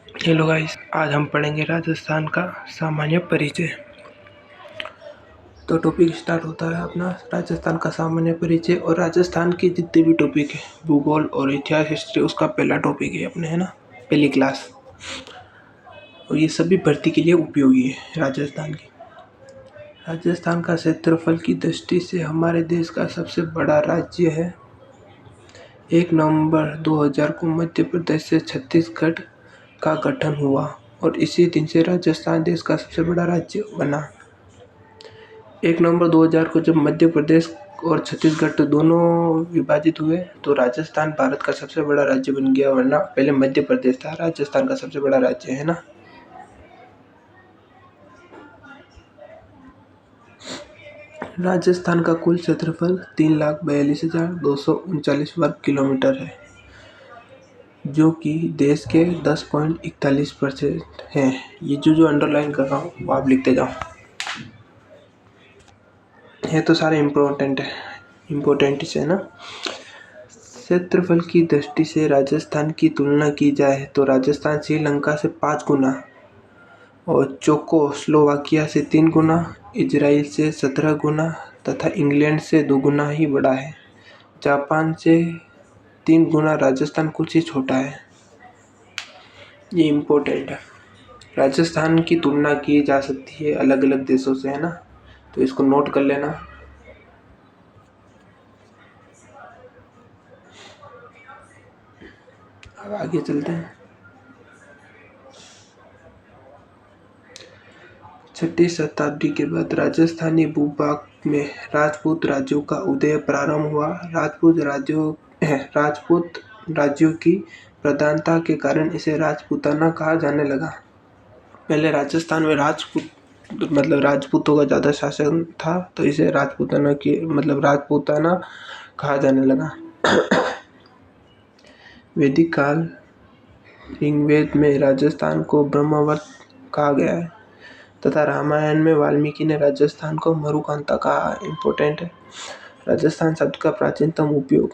Hello guys, आज हम पढ़ेंगे राजस्थान का सामान्य परिचय। तो टॉपिक स्टार्ट होता है अपना राजस्थान का सामान्य परिचय। और राजस्थान के जितने भी टॉपिक है, भूगोल और इतिहास हिस्ट्री, उसका पहला टॉपिक है अपने, है ना, पहली क्लास। और ये सभी भर्ती के लिए उपयोगी है। राजस्थान का क्षेत्रफल की दृष्टि से हमारे देश का सबसे बड़ा राज्य है। 1 नवंबर 2000 को मध्य प्रदेश से छत्तीसगढ़ का गठन हुआ और इसी दिन से राजस्थान देश का सबसे बड़ा राज्य बना। 1 नवंबर 2000 को जब मध्य प्रदेश और छत्तीसगढ़ तो दोनों विभाजित हुए तो राजस्थान भारत का सबसे बड़ा राज्य बन गया, वरना पहले मध्य प्रदेश था राजस्थान का सबसे बड़ा राज्य, है ना। राजस्थान का कुल क्षेत्रफल 3,42,239 वर्ग किलोमीटर है, जो कि देश के 10.41% है। ये जो अंडरलाइन कर रहा हूँ वो आप लिखते जाओ। ये तो सारे इम्पोर्टेंट है ना। क्षेत्रफल की दृष्टि से राजस्थान की तुलना की जाए तो राजस्थान श्रीलंका से 5 गुना और चेकोस्लोवाकिया से 3 गुना, इजराइल से 17 गुना तथा इंग्लैंड से 2 गुना ही बड़ा है। जापान से 3 गुना राजस्थान कुछ ही छोटा है। ये इम्पोर्टेंट है। राजस्थान की तुलना की जा सकती है अलग अलग देशों से, है ना, तो इसको नोट कर लेना। अब आगे चलते हैं। 6वीं शताब्दी के बाद राजस्थानी भूभाग में राजपूत राज्यों का उदय प्रारंभ हुआ। राजपूत राज्यों की प्रधानता के कारण इसे राजपूताना कहा जाने लगा। पहले राजस्थान में राजपूतों का ज़्यादा शासन था, तो इसे राजपूताना कहा जाने लगा। वैदिक काल ऋग्वेद में राजस्थान को ब्रह्मावर्त कहा गया है तथा रामायण में वाल्मीकि ने राजस्थान को मरुकांता कहा। इम्पोर्टेंट है। राजस्थान शब्द का प्राचीनतम उपयोग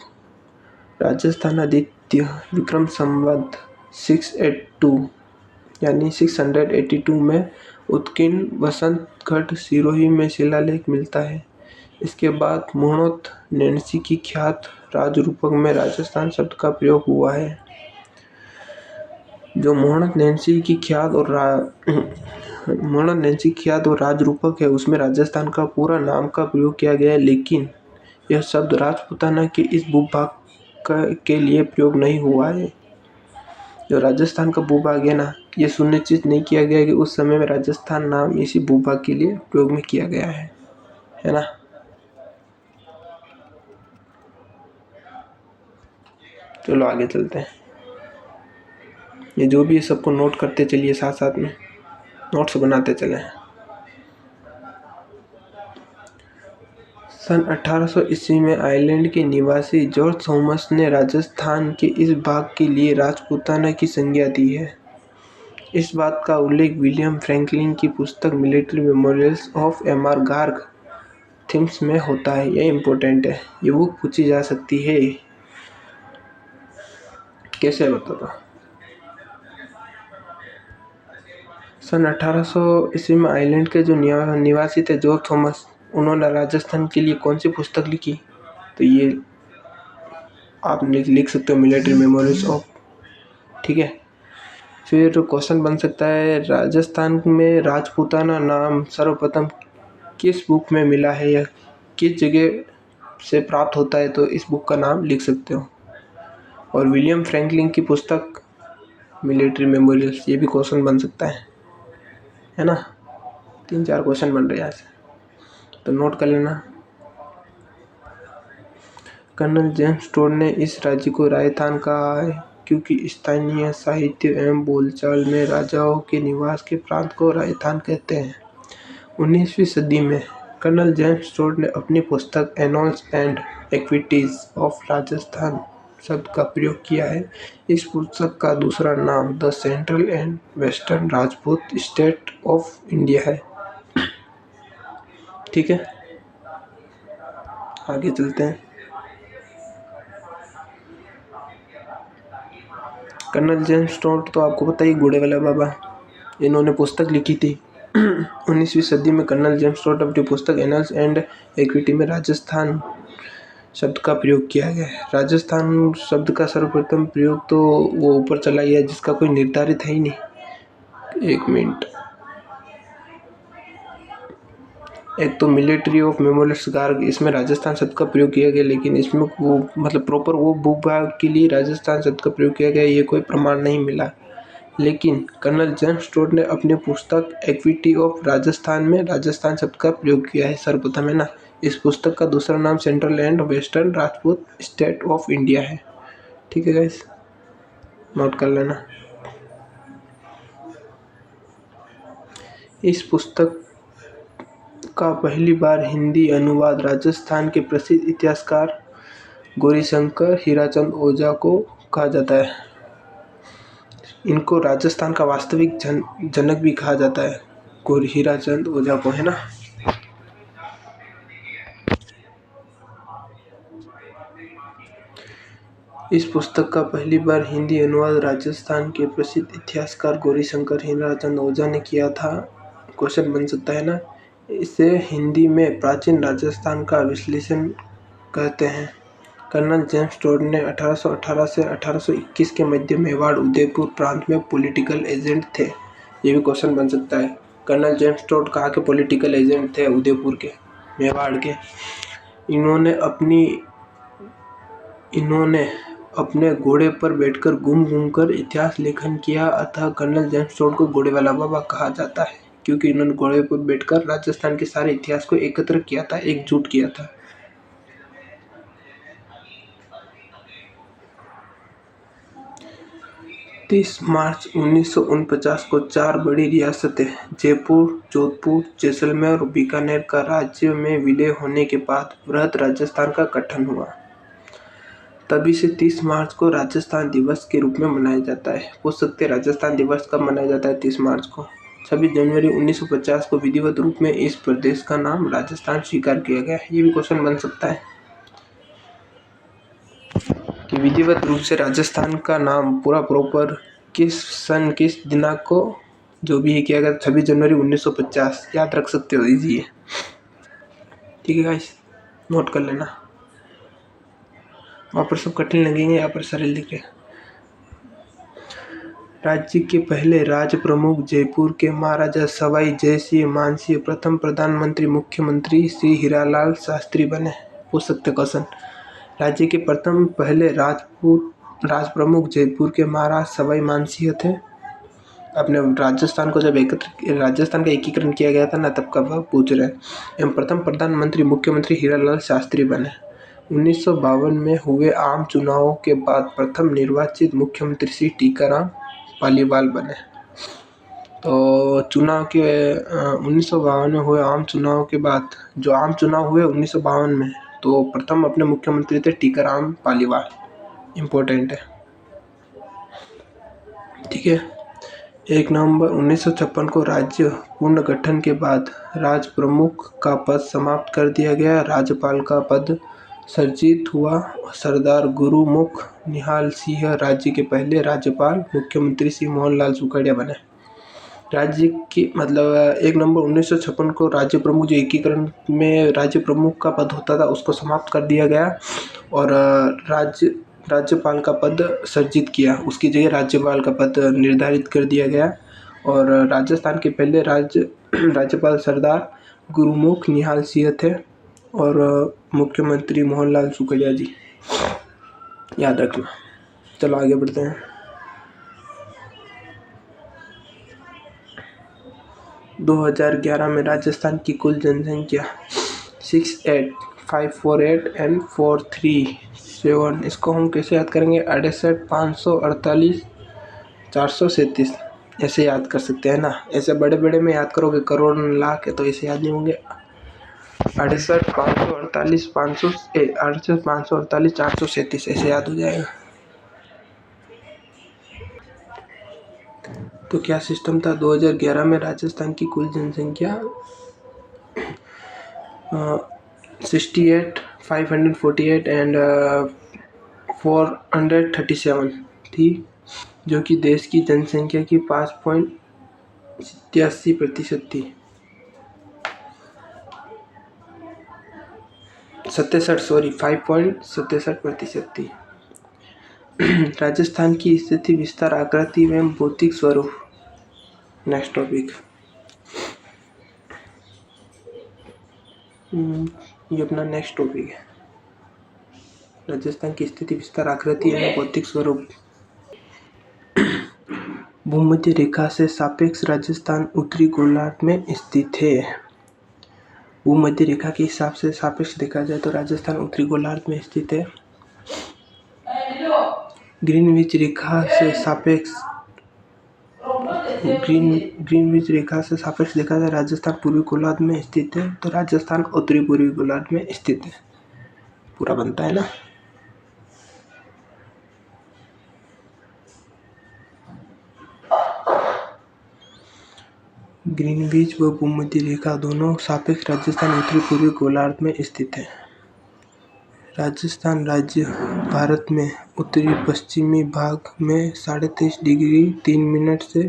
राजस्थानादित्य विक्रम संवत 682 में उत्कीर्ण वसंतगढ़ सिरोही में शिलालेख मिलता है। इसके बाद मुहूर्त नैन्सी की ख्यात राजरूपक में राजस्थान शब्द का प्रयोग हुआ है। जो मुहूर्त नैन्सी की ख्यात और राजरूपक है, उसमें राजस्थान का पूरा नाम का प्रयोग किया गया है, लेकिन यह शब्द राजपूताना के इस भूभाग के लिए प्रयोग नहीं हुआ है। जो राजस्थान का भूभाग है ना, ये सुनिश्चित नहीं किया गया कि उस समय में राजस्थान नाम इसी भूभाग के लिए प्रयोग में किया गया है ना। चलो आगे चलते हैं। ये जो भी है सबको नोट करते चलिए, साथ साथ में नोट्स बनाते चलें। सन 1800 ईस्वी में आयरलैंड के निवासी जॉर्ज थॉमस ने राजस्थान के इस भाग के लिए राजपूताना की संज्ञा दी है। इस बात का उल्लेख विलियम फ्रैंकलिन की पुस्तक military memorials of MR Garg themes में होता है। यह इम्पोर्टेंट है, ये बुक पूछी जा सकती है। कैसे बताता। सन 1800 ईस्वी में आयरलैंड के जो निवासी थे जॉर्ज थॉमस, उन्होंने राजस्थान के लिए कौन सी पुस्तक लिखी, तो ये आप लिख सकते हो मिलिट्री मेमोरीज ऑफ। ठीक है। फिर क्वेश्चन बन सकता है, राजस्थान में राजपूताना नाम सर्वप्रथम किस बुक में मिला है या किस जगह से प्राप्त होता है, तो इस बुक का नाम लिख सकते हो। और विलियम फ्रैंकलिन की पुस्तक मिलिट्री मेमोरियल्स, ये भी क्वेश्चन बन सकता है ना। 3-4 क्वेश्चन बन रहे हैं यहाँ से, तो नोट कर लेना। कर्नल जेम्स टोड ने इस राज्य को राजस्थान कहा है क्योंकि स्थानीय साहित्य एवं बोलचाल में राजाओं के निवास के प्रांत को राजस्थान कहते हैं। 19वीं सदी में कर्नल जेम्स टोड ने अपनी पुस्तक एनॉल्स एंड एक्टिविटीज ऑफ राजस्थान शब्द का प्रयोग किया है। इस पुस्तक का दूसरा नाम the central and western Rajput state of India है। ठीक है, आगे चलते हैं। कर्नल जेम्स टोड तो आपको पता ही, घोड़े वाला बाबा, इन्होंने पुस्तक लिखी थी। 19वीं सदी में कर्नल जेम्स टोड अपनी पुस्तक एनल्स एंड इक्विटी में राजस्थान शब्द का प्रयोग किया गया है। राजस्थान शब्द का सर्वप्रथम प्रयोग तो वो ऊपर चला गया जिसका कोई निर्धारित है ही नहीं। एक मिनट, एक तो मिलिट्री ऑफ मेमोरियल्स गार्ग, इसमें राजस्थान शब्द का प्रयोग किया गया, लेकिन इसमें वो मतलब प्रॉपर वो भूभाग के लिए राजस्थान शब्द का प्रयोग किया गया, ये कोई प्रमाण नहीं मिला। लेकिन कर्नल जेम्स टोड ने अपनी पुस्तक इक्विटी ऑफ राजस्थान में राजस्थान शब्द का प्रयोग किया है सर्वप्रथम, है ना। इस पुस्तक का दूसरा नाम central and western Rajput state of India है। ठीक है गाइस, नोट कर लेना। इस पुस्तक का पहली बार हिंदी अनुवाद राजस्थान के प्रसिद्ध इतिहासकार गौरीशंकर हीराचंद ओझा को कहा जाता है। इनको राजस्थान का वास्तविक जनक भी कहा जाता है, गौरी हीराचंद ओझा को, है ना। इस पुस्तक का पहली बार हिंदी अनुवाद राजस्थान के प्रसिद्ध इतिहासकार गौरीशंकर हीराचंद ओझा ने किया था। क्वेश्चन बन सकता है ना। इसे हिंदी में प्राचीन राजस्थान का विश्लेषण कहते हैं। कर्नल जेम्स टोड ने 1818 से 1821 के मध्य मेवाड़ उदयपुर प्रांत में पॉलिटिकल एजेंट थे। ये भी क्वेश्चन बन सकता है। कर्नल जेम्स टोड कहाँ के पॉलिटिकल एजेंट थे? उदयपुर के, मेवाड़ के। इन्होंने अपने घोड़े पर बैठकर घूम घूम कर इतिहास लेखन किया, अतः कर्नल जेम्स टोड को घोड़े वाला बाबा कहा जाता है, क्योंकि इन्होंने घोड़े पर बैठकर राजस्थान के सारे इतिहास को एकत्र किया था, एकजुट किया था। 30 मार्च 1949 को 4 बड़ी रियासतें जयपुर, जोधपुर, जैसलमेर और बीकानेर का राज्य में विलय होने के बाद वृहद राजस्थान का गठन हुआ। तभी से 30 मार्च को राजस्थान दिवस के रूप में मनाया जाता है। पूछ सकते हैं राजस्थान दिवस कब मनाया जाता है? 30 मार्च को। 26 जनवरी 1950 को विधिवत रूप में इस प्रदेश का नाम राजस्थान स्वीकार किया गया। ये भी क्वेश्चन बन सकता है कि विधिवत रूप से राजस्थान का नाम पूरा प्रॉपर किस सन, किस दिनांक को जो भी किया गया, 26 जनवरी 1950। याद रख सकते हो, इजी है। ठीक है गाइस, नोट कर लेना। वहाँ पर सब कठिन लगेंगे, यहाँ पर सरल लिखे। राज्य के पहले राज प्रमुख जयपुर के महाराजा सवाई जय सिंह मानसिंह प्रथम प्रधानमंत्री मुख्यमंत्री श्री हीरालाल शास्त्री बने। पूछ सकते क्वेश्चन। राज्य के प्रथम पहले राज प्रमुख जयपुर के महाराज सवाई मानसिंह थे। अपने राजस्थान को जब राजस्थान का एकीकरण किया गया था ना, तब का वह पूछ रहे हैं। एवं प्रथम प्रधानमंत्री मुख्यमंत्री हीरालाल शास्त्री बने। 1952 में हुए आम चुनावों के बाद प्रथम निर्वाचित मुख्यमंत्री श्री टीकाराम पालीवाल बने। तो चुनाव के 1952 में हुए आम चुनाव के बाद, जो आम चुनाव हुए 1952 में, तो प्रथम अपने मुख्यमंत्री थे टीकाराम पालीवाल। इम्पोर्टेंट है, ठीक है। 1 नवंबर 1956 को राज्य पुनर्गठन के बाद राज प्रमुख का पद समाप्त कर दिया गया। राज्यपाल का पद सृजित हुआ। सरदार गुरुमुख निहाल सिंह राज्य के पहले राज्यपाल। मुख्यमंत्री श्री मोहनलाल सुखाड़िया बने। राज्य की मतलब 1 नवंबर 1956 को राज्य प्रमुख, जो एकीकरण में राज्य प्रमुख का पद होता था, उसको समाप्त कर दिया गया और राज्यपाल का पद सृजित किया। उसकी जगह राज्यपाल का पद निर्धारित कर दिया गया और राजस्थान के पहले राज्यपाल सरदार गुरुमुख निहाल सिंह थे और मुख्यमंत्री मोहनलाल सुखाड़िया जी। याद रखना। चलो आगे बढ़ते हैं। 2011 में राजस्थान की कुल जनसंख्या 68,548 एंड 437। इसको हम कैसे याद करेंगे? 68,548, 437 ऐसे याद कर सकते हैं ना। ऐसे बड़े बड़े में याद करोगे, करोड़ लाख है, तो ऐसे याद नहीं होंगे। 68,548, 437 ऐसे याद हो जाएगा। तो क्या सिस्टम था? 2011 में राजस्थान की कुल जनसंख्या 68,548 एंड 437 थी। जो कि देश की जनसंख्या की 5.87% थी। 5.67% थी। राजस्थान की स्थिति, विस्तार, आकृति एवं भौतिक स्वरूप। Next topic. ये अपना नेक्स्ट टॉपिक है। राजस्थान की स्थिति, विस्तार, आकृति एवं भौतिक स्वरूप। भूमध्य रेखा से सापेक्ष राजस्थान उत्तरी गोलार्ध में स्थित है। भूमध्य रेखा के हिसाब से सापेक्ष देखा जाए तो राजस्थान उत्तरी गोलार्ध में स्थित है। ग्रीनविच रेखा से सापेक्ष देखा जाए राजस्थान पूर्वी गोलार्ध में स्थित है, तो राजस्थान उत्तरी पूर्वी गोलार्ध में स्थित है। पूरा बनता है ना। ग्रीनविच व भूमध्य रेखा दोनों सापेक्ष राजस्थान उत्तरी पूर्वी गोलार्ध में स्थित है। राजस्थान राज्य भारत में उत्तरी पश्चिमी भाग में 23.5 डिग्री 3 मिनट से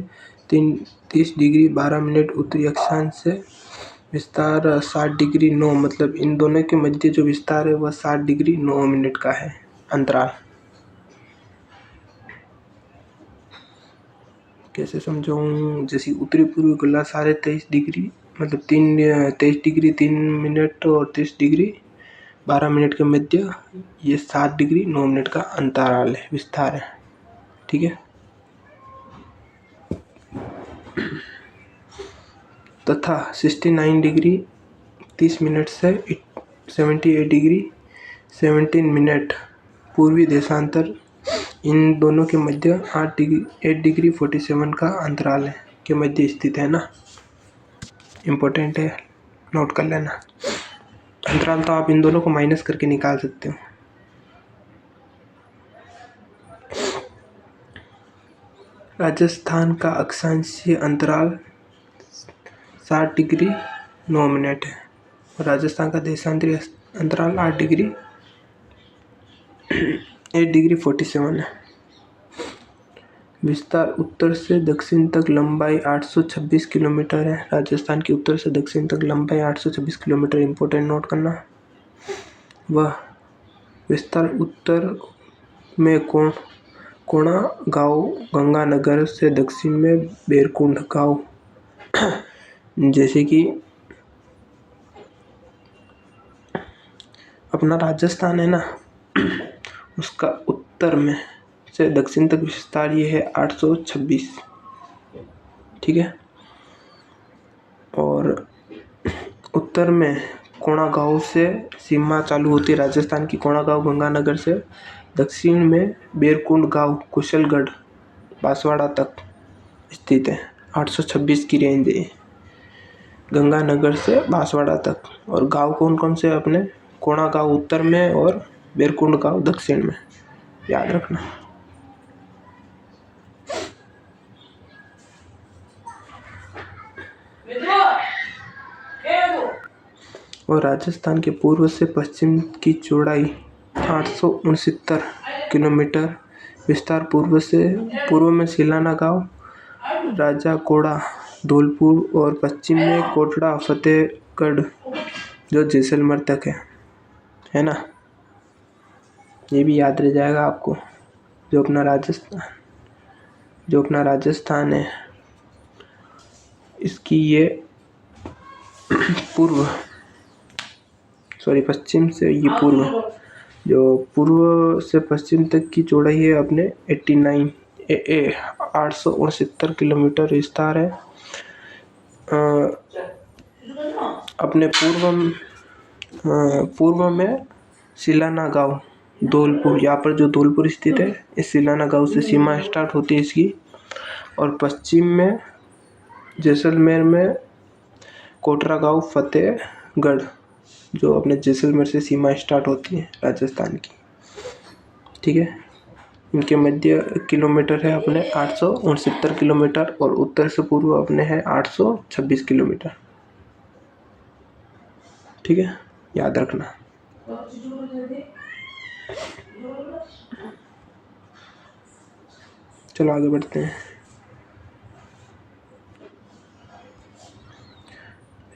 30 डिग्री 12 मिनट उत्तरी अक्षांश से विस्तार 60 डिग्री 9, मतलब इन दोनों के मध्य जो विस्तार है वह 60 डिग्री 9 मिनट का है अंतराल। कैसे समझाऊँ? जैसे उत्तरी पूर्वी गोलार्ध 23.5 डिग्री मतलब 23 डिग्री 3 मिनट और 30 डिग्री 12 मिनट के मध्य ये 60 डिग्री 9 मिनट का अंतराल है, विस्तार है। ठीक है। तथा 69 डिग्री 30 मिनट से 78 डिग्री 17 मिनट पूर्वी देशांतर, इन दोनों के मध्य 8 डिग्री 47 का अंतराल है के मध्य स्थित है ना। इम्पोर्टेंट है, नोट कर लेना। अंतराल तो आप इन दोनों को माइनस करके निकाल सकते हो। राजस्थान का अक्षांशीय अंतराल 60 डिग्री 9 मिनट है और राजस्थान का देशांतरीय अंतराल 8 डिग्री 47 है। विस्तार उत्तर से दक्षिण तक लंबाई 826 किलोमीटर है। राजस्थान की उत्तर से दक्षिण तक लंबाई 826 किलोमीटर, इम्पोर्टेंट नोट करना। वह विस्तार उत्तर में कोणा गांव गंगानगर से दक्षिण में बेरकुंड गांव, जैसे कि अपना राजस्थान है ना, उसका उत्तर में से दक्षिण तक विस्तार ये है 826। ठीक है। और उत्तर में कोणा गांव से सीमा चालू होती है राजस्थान की, कोणा गांव गंगानगर से। दक्षिण में बेरकुंड गांव कुशलगढ़ बांसवाड़ा तक स्थित है। 826 की रेंज है गंगानगर से बांसवाड़ा तक। और गांव कौन कौन से अपने? कोणा गांव उत्तर में और बेरकुंड गांव दक्षिण में, याद रखना। और राजस्थान के पूर्व से पश्चिम की चौड़ाई 869 किलोमीटर। विस्तार पूर्व में सिलाना गांव, राजाकोड़ा, धौलपुर और पश्चिम में कोटड़ा फतेहगढ़ जो जैसलमेर तक है ना। ये भी याद रह जाएगा आपको। जो अपना राजस्थान है, इसकी ये पश्चिम से ये जो पूर्व से पश्चिम तक की चौड़ाई है अपने 869 किलोमीटर विस्तार है। अपने पूर्व में सिलाना गांव धौलपुर, यहाँ पर जो धौलपुर स्थित है, इस सिलाना गांव से सीमा स्टार्ट होती है इसकी। और पश्चिम में जैसलमेर में कोटरा गांव फतेहगढ़, जो अपने जैसलमेर से सीमा स्टार्ट होती है राजस्थान की। ठीक है। इनके मध्य किलोमीटर है अपने 869 किलोमीटर और उत्तर से पूर्व अपने है 826 किलोमीटर। ठीक है, याद रखना। चलो आगे बढ़ते हैं।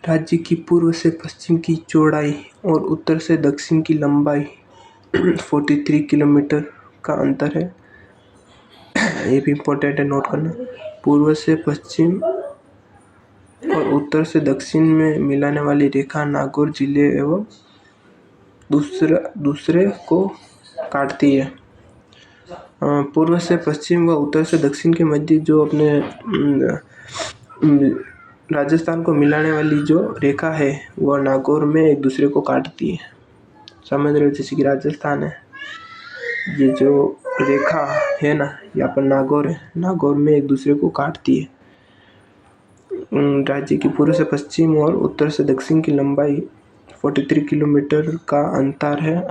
राज्य की पूर्व से पश्चिम की चौड़ाई और उत्तर से दक्षिण की लंबाई 43 किलोमीटर का अंतर है। ये भी इम्पोर्टेंट है, नोट करना। पूर्व से पश्चिम और उत्तर से दक्षिण में मिलाने वाली रेखा नागौर जिले एवं दूसरे को काटती है। पूर्व से पश्चिम व उत्तर से दक्षिण के मध्य जो अपने राजस्थान को मिलाने वाली जो रेखा है वह नागौर में एक दूसरे को काटती है। समझ रहे हो, जैसे कि राजस्थान है, ये जो रेखा है ना, यहाँ पर नागौर है, नागौर में एक दूसरे को काटती है। राज्य की पूर्व से पश्चिम और उत्तर से दक्षिण की लंबाई 43 किलोमीटर का अंतर है।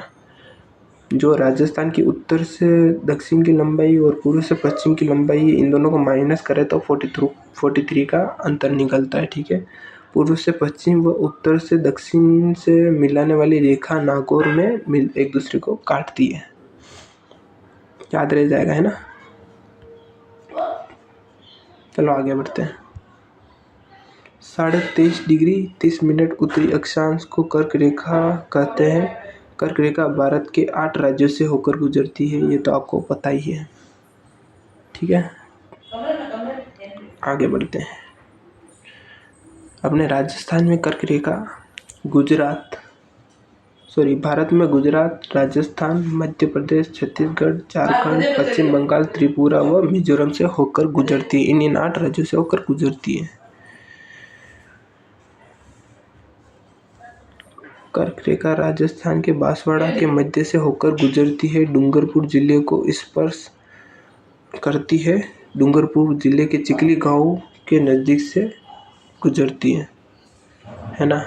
जो राजस्थान की उत्तर से दक्षिण की लंबाई और पूर्व से पश्चिम की लंबाई, इन दोनों को माइनस करें तो 43 का अंतर निकलता है। ठीक है, पूर्व से पश्चिम व उत्तर से दक्षिण से मिलाने वाली रेखा नागौर में एक दूसरे को काटती है। याद रह जाएगा, है ना। चलो आगे बढ़ते हैं। 23.5 डिग्री 30 मिनट उत्तरी अक्षांश को कर्क रेखा कहते हैं। कर्क रेखा भारत के 8 राज्यों से होकर गुजरती है, ये तो आपको पता ही है। ठीक है, आगे बढ़ते हैं। अपने राजस्थान में कर्क रेखा भारत में गुजरात, राजस्थान, मध्य प्रदेश, छत्तीसगढ़, झारखंड, पश्चिम बंगाल, त्रिपुरा व मिजोरम से होकर गुजरती है। इन 8 राज्यों से होकर गुजरती है। कर्क रेखा राजस्थान के बांसवाड़ा के मध्य से होकर गुजरती है, डूंगरपुर जिले को स्पर्श करती है। डूंगरपुर जिले के चिखली गांव के नज़दीक से गुजरती है ना।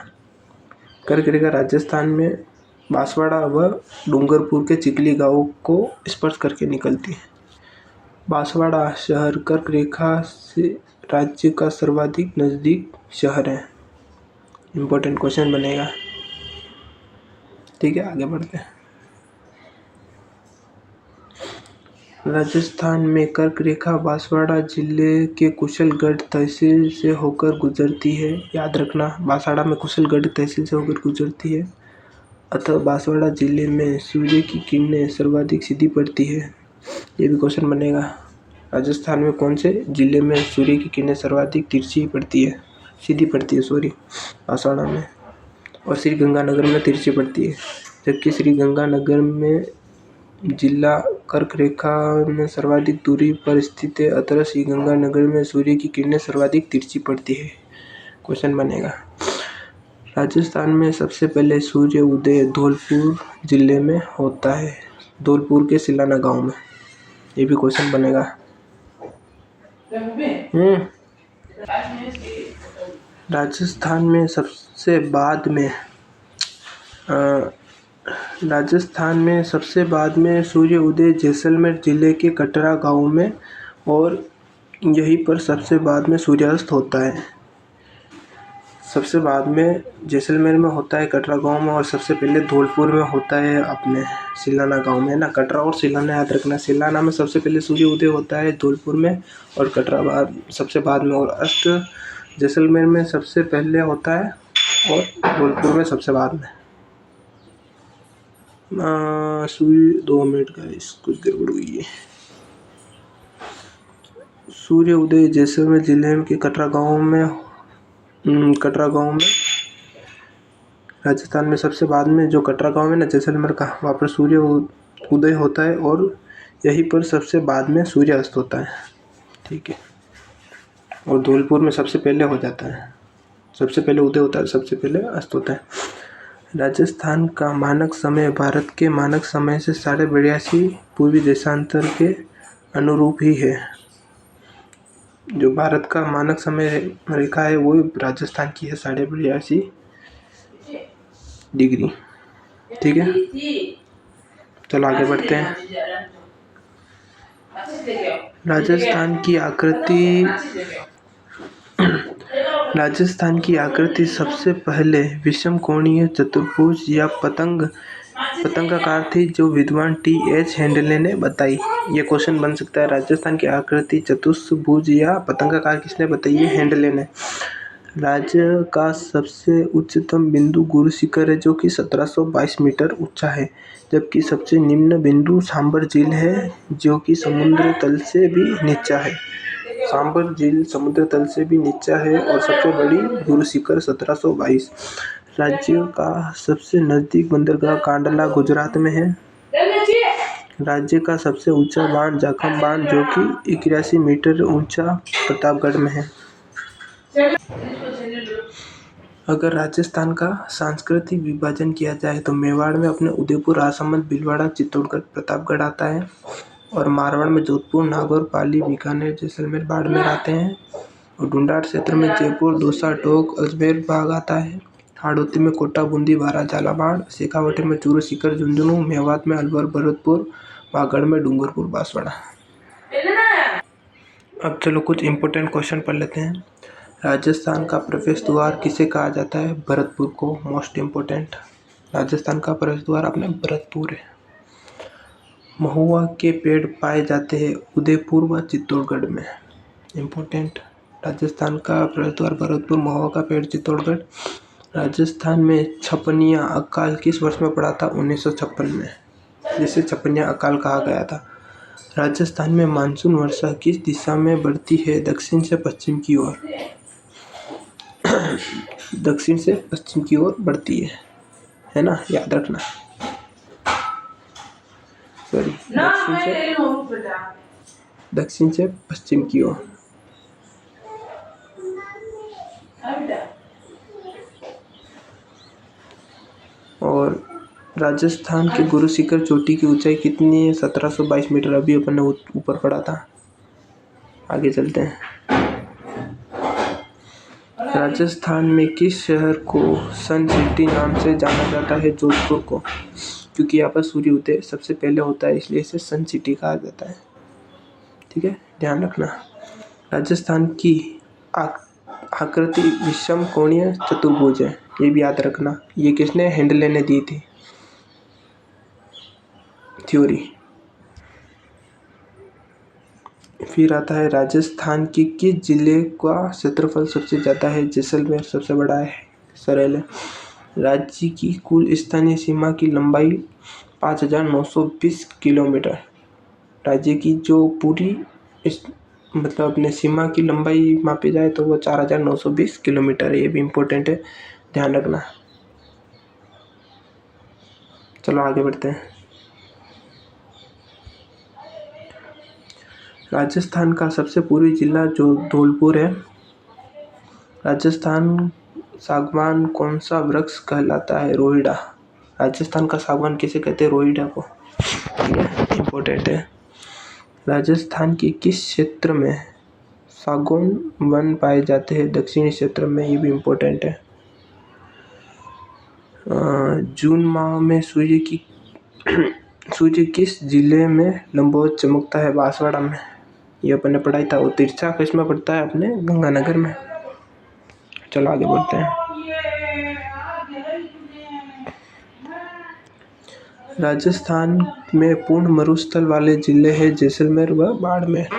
कर्क रेखा राजस्थान में बांसवाड़ा व डूंगरपुर के चिखली गांव को स्पर्श करके निकलती है। बांसवाड़ा शहर कर्क रेखा से राज्य का सर्वाधिक नज़दीक शहर है। इम्पोर्टेंट क्वेश्चन बनेगा। ठीक है, आगे बढ़ते हैं। राजस्थान में कर्क रेखा बांसवाड़ा जिले के कुशलगढ़ तहसील से होकर गुजरती है। याद रखना, बांसवाड़ा में कुशलगढ़ तहसील से होकर गुजरती है। अतः बांसवाड़ा जिले में सूर्य की किरणें सर्वाधिक सीधी पड़ती है। ये भी क्वेश्चन बनेगा। राजस्थान में कौन से जिले में सूर्य की किरणें सर्वाधिक तिरछी पड़ती है, सीधी पड़ती है, बांसवाड़ा में। और श्री गंगानगर में तिरछी पड़ती है, जबकि श्री गंगानगर में जिला कर्क रेखा में सर्वाधिक दूरी पर स्थित है। अतः श्री गंगानगर में सूर्य की किरणें सर्वाधिक तिरछी पड़ती है। क्वेश्चन बनेगा। राजस्थान में सबसे पहले सूर्य उदय धौलपुर जिले में होता है, धौलपुर के सिलाना गांव में। ये भी क्वेश्चन बनेगा। राजस्थान में सबसे बाद में सूर्य उदय जैसलमेर जिले के कटरा गांव में, और यहीं पर सबसे बाद में सूर्यास्त होता है। सबसे बाद में जैसलमेर में होता है, कटरा गांव में, और सबसे पहले धौलपुर में होता है अपने सिलाना गांव में, ना। कटरा और सिलाना याद रखना। सिलाना में सबसे पहले सूर्य उदय होता है, धौलपुर में, और कटरा सबसे बाद में, और अस्त जैसलमेर में सबसे पहले होता है और धौलपुर में सबसे बाद में। सूर्य 2 मिनट का कुछ गड़बड़ हुई है। सूर्य उदय जैसलमेर जिले के कटरा गांव में राजस्थान में सबसे बाद में जो कटरा गांव है ना, जैसलमेर का, वहाँ पर सूर्य उदय होता है, और यहीं पर सबसे बाद में सूर्य अस्त होता है। ठीक है, और धौलपुर में सबसे पहले हो जाता है। सबसे पहले उदय होता है, सबसे पहले अस्त होता है। राजस्थान का मानक समय भारत के मानक समय से 82.5 पूर्वी देशांतर के अनुरूप ही है। जो भारत का मानक समय रेखा है वो राजस्थान की है, 82.5 डिग्री। ठीक है, चलो आगे बढ़ते हैं। राजस्थान की आकृति सबसे पहले विषम कोणीय चतुर्भुज या पतंग पतंगाकार थी जो विद्वान T.H. हेंडले ने बताई। ये क्वेश्चन बन सकता है। राजस्थान की आकृति चतुष्भुज या पतंगाकार किसने बताई है? हेंडले ने। राज्य का सबसे उच्चतम बिंदु गुरु शिखर है जो कि 1722 मीटर ऊंचा है, जबकि सबसे निम्न बिंदु सांबर झील है जो कि समुद्र तल से भी नीचा है। सांबर झील समुद्र तल से भी नीचा है और सबसे बड़ी गुरु शिखर 1722। राज्य का सबसे नजदीक बंदरगाह कांडला गुजरात में है। राज्य का सबसे ऊंचा बांध जाखम बांध जो कि 81 मीटर ऊंचा प्रतापगढ़ में है। अगर राजस्थान का सांस्कृतिक विभाजन किया जाए तो मेवाड़ में अपने उदयपुर, राजसमंद, भीलवाड़ा, चित्तौड़गढ़, प्रतापगढ़ आता है और मारवाड़ में जोधपुर, नागौर, पाली, बीकानेर, जैसलमेर, बाड़मेर आते हैं और ढूंढाड़ क्षेत्र में जयपुर, दौसा, टोंक, अजमेर बाग आता है। हाड़ौती में कोटा, बूंदी, बारा, झालावाड़, शेखावटी में चूरू, सीकर, झुंझुनू, मेवात में अलवर, भरतपुर, बागड़ में डूंगरपुर, बांसवाड़ा। अब चलो कुछ इंपॉर्टेंट क्वेश्चन पढ़ लेते हैं। राजस्थान का प्रवेश द्वार किसे कहा जाता है? भरतपुर को। मोस्ट इम्पोर्टेंट, राजस्थान का प्रवेश द्वार अपने भरतपुर है। महुआ के पेड़ पाए जाते हैं उदयपुर व चित्तौड़गढ़ में। इम्पोर्टेंट, राजस्थान का प्रवेश द्वार भरतपुर, महुआ का पेड़ चित्तौड़गढ़। राजस्थान में छपनिया अकाल किस वर्ष में पड़ा था? 1956 में, जिसे छपनिया अकाल कहा गया था। राजस्थान में मानसून वर्षा किस दिशा में बढ़ती है? दक्षिण से पश्चिम की ओर। दक्षिण से पश्चिम की ओर बढ़ती है ना, याद रखना। सॉरी, दक्षिण से पश्चिम की ओर। और राजस्थान के गुरु शिखर चोटी की ऊंचाई कितनी है? 1722 मीटर। अभी अपन ने ऊपर पढ़ा था। आगे चलते हैं। राजस्थान में किस शहर को सन सिटी नाम से जाना जाता है? जोधपुर को, क्योंकि यहाँ पर सूर्योदय सबसे पहले होता है, इसलिए इसे सन सिटी कहा जाता है। ठीक है, ध्यान रखना। राजस्थान की आकृति विषम कोणीय चतुर्भुज है, ये भी याद रखना। ये किसने? हेंडले ने दी थी थ्योरी। फिर आता है राजस्थान के किस जिले का क्षेत्रफल सबसे ज़्यादा है? जैसलमेर सबसे बड़ा है, सरल है। राज्य की कुल स्थानीय सीमा की लंबाई 5920 किलोमीटर। राज्य की जो पूरी मतलब अपने सीमा की लंबाई मापी जाए तो वो 4920 किलोमीटर है। ये भी इम्पोर्टेंट है, ध्यान रखना। चलो आगे बढ़ते हैं। राजस्थान का सबसे पूर्वी जिला जो धौलपुर है। राजस्थान सागवान कौन सा वृक्ष कहलाता है? रोहिड़ा। राजस्थान का सागवान किसे कहते हैं? रोहिड़ा को। ये इम्पोर्टेंट है। राजस्थान के किस क्षेत्र में सागौन वन पाए जाते हैं? दक्षिणी क्षेत्र में। ये भी इम्पोर्टेंट है। जून माह में सूर्य किस जिले में लंबवत चमकता है? बांसवाड़ा में। ये अपन ने पढ़ाई था। और तिरछा किस में पड़ता है? अपने गंगानगर में। चलो आगे बढ़ते हैं। राजस्थान में पूर्ण मरुस्थल वाले जिले हैं जैसलमेर व बाड़मेर।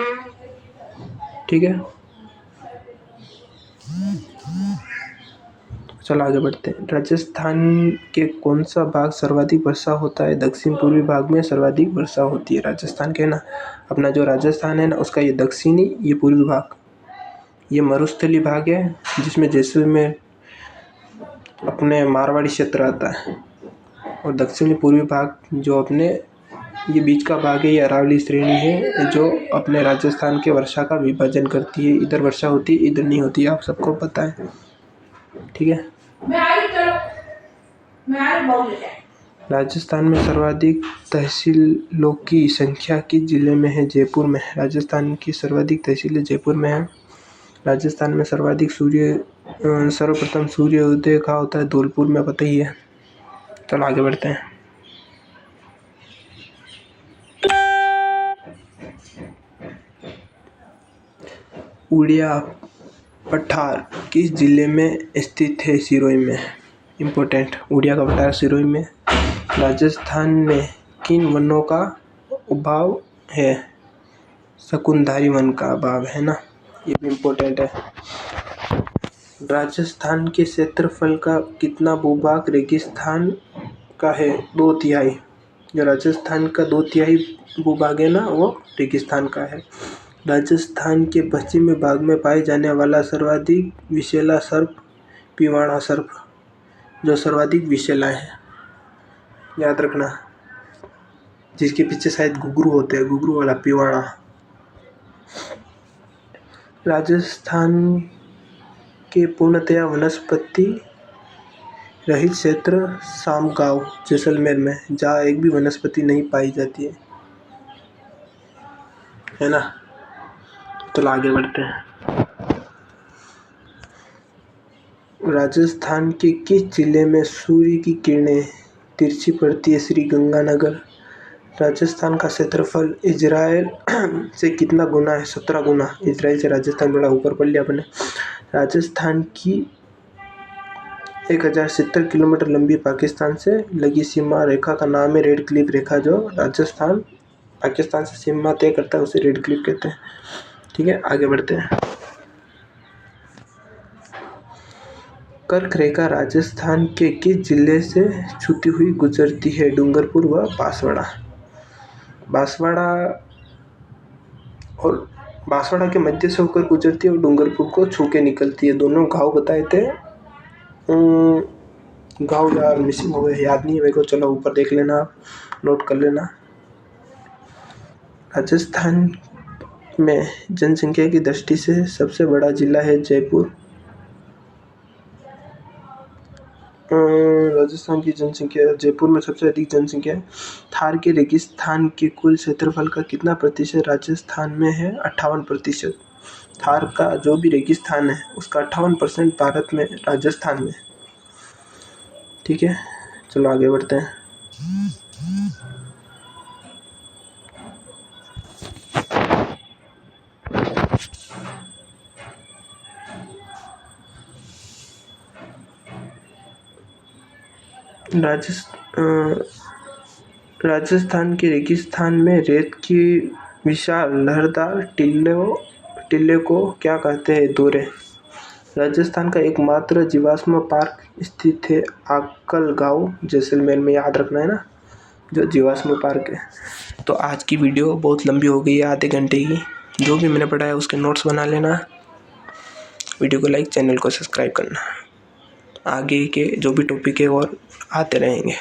ठीक है, चलो आगे बढ़ते हैं। राजस्थान के कौन सा भाग सर्वाधिक वर्षा होता है? दक्षिण पूर्वी भाग में सर्वाधिक वर्षा होती है राजस्थान के ना। अपना जो राजस्थान है ना, उसका ये दक्षिणी, ये पूर्वी भाग, ये मरुस्थलीय भाग है जिसमें जैसलमेर अपने मारवाड़ी क्षेत्र आता है। और दक्षिणी पूर्वी भाग जो अपने ये बीच का भाग है, ये अरावली श्रेणी है जो अपने राजस्थान के वर्षा का विभाजन करती है। इधर वर्षा होती है, इधर नहीं होती, आप सबको पता है। ठीक है, राजस्थान में सर्वाधिक तहसीलों की संख्या किस जिले में है? जयपुर में। राजस्थान की सर्वाधिक तहसीलें जयपुर में है। राजस्थान में सर्वाधिक सर्वप्रथम सूर्योदय कहाँ होता है? धौलपुर में, पता ही है। चलो आगे बढ़ते हैं। उड़िया पठार किस जिले में स्थित है? सिरोही में। इम्पोर्टेंट, उड़िया का पठार सिरोही में। राजस्थान में किन वनों का अभाव है? शकुनधारी वन का अभाव है ना, ये भी इम्पोर्टेंट है। राजस्थान के क्षेत्रफल का कितना भूभाग रेगिस्तान का है? 2/3। जो राजस्थान का 2/3 भूभाग है ना, वो रेगिस्तान का है। राजस्थान के पश्चिमी भाग में पाए जाने वाला सर्वाधिक विषैला सर्प पिवाणा सर्प, जो सर्वाधिक विषैला है, याद रखना। जिसके पीछे शायद घुघरू होते हैं, घुघरू वाला पिवाणा। राजस्थान के पूर्णतया वनस्पति रहित क्षेत्र सामगांव जैसलमेर में, जहाँ एक भी वनस्पति नहीं पाई जाती है ना। चलो आगे बढ़ते हैं। राजस्थान के किस जिले में सूर्य की किरणें तिरछी पड़ती है? श्री गंगानगर। राजस्थान का क्षेत्रफल इजराइल से कितना गुना है? 17 गुना। इजराइल से राजस्थान बड़ा ऊपर पड़ लिया अपने। राजस्थान की 1070 किलोमीटर लंबी पाकिस्तान से लगी सीमा रेखा का नाम है रेड क्लिफ रेखा। जो राजस्थान पाकिस्तान से सीमा तय करता है उसे रेड क्लिफ कहते हैं। ठीक है, आगे बढ़ते हैं। कर्क रेखा राजस्थान के किस जिले से छूती हुई गुजरती है? डूंगरपुर व बांसवाड़ा। बांसवाड़ा के मध्य से होकर गुजरती है और डूंगरपुर को छू के निकलती है। दोनों गांव बताए थे, गांव यार मिसिंग हो गए, याद नहीं है मेरे को। चलो ऊपर देख लेना, नोट कर लेना। राजस्थान में जनसंख्या की दृष्टि से सबसे बड़ा जिला है जयपुर। राजस्थान की जनसंख्या, जयपुर में सबसे अधिक जनसंख्या है। थार के रेगिस्तान के कुल क्षेत्रफल का कितना प्रतिशत राजस्थान में है? 58%। थार का जो भी रेगिस्तान है उसका 58% भारत में, राजस्थान में। ठीक है, चलो आगे बढ़ते हैं। राजस्थान के रेगिस्तान में रेत की विशाल लहरदार टीले को क्या कहते हैं? दोरे। राजस्थान का एकमात्र जीवाश्म पार्क स्थित है आकल गांव जैसलमेर में, याद रखना है ना, जो जीवाश्म पार्क है। तो आज की वीडियो बहुत लंबी हो गई है, आधे घंटे की। जो भी मैंने पढ़ाया उसके नोट्स बना लेना। वीडियो को लाइक, चैनल को सब्सक्राइब करना। आगे के जो भी टॉपिक है और आते रहेंगे।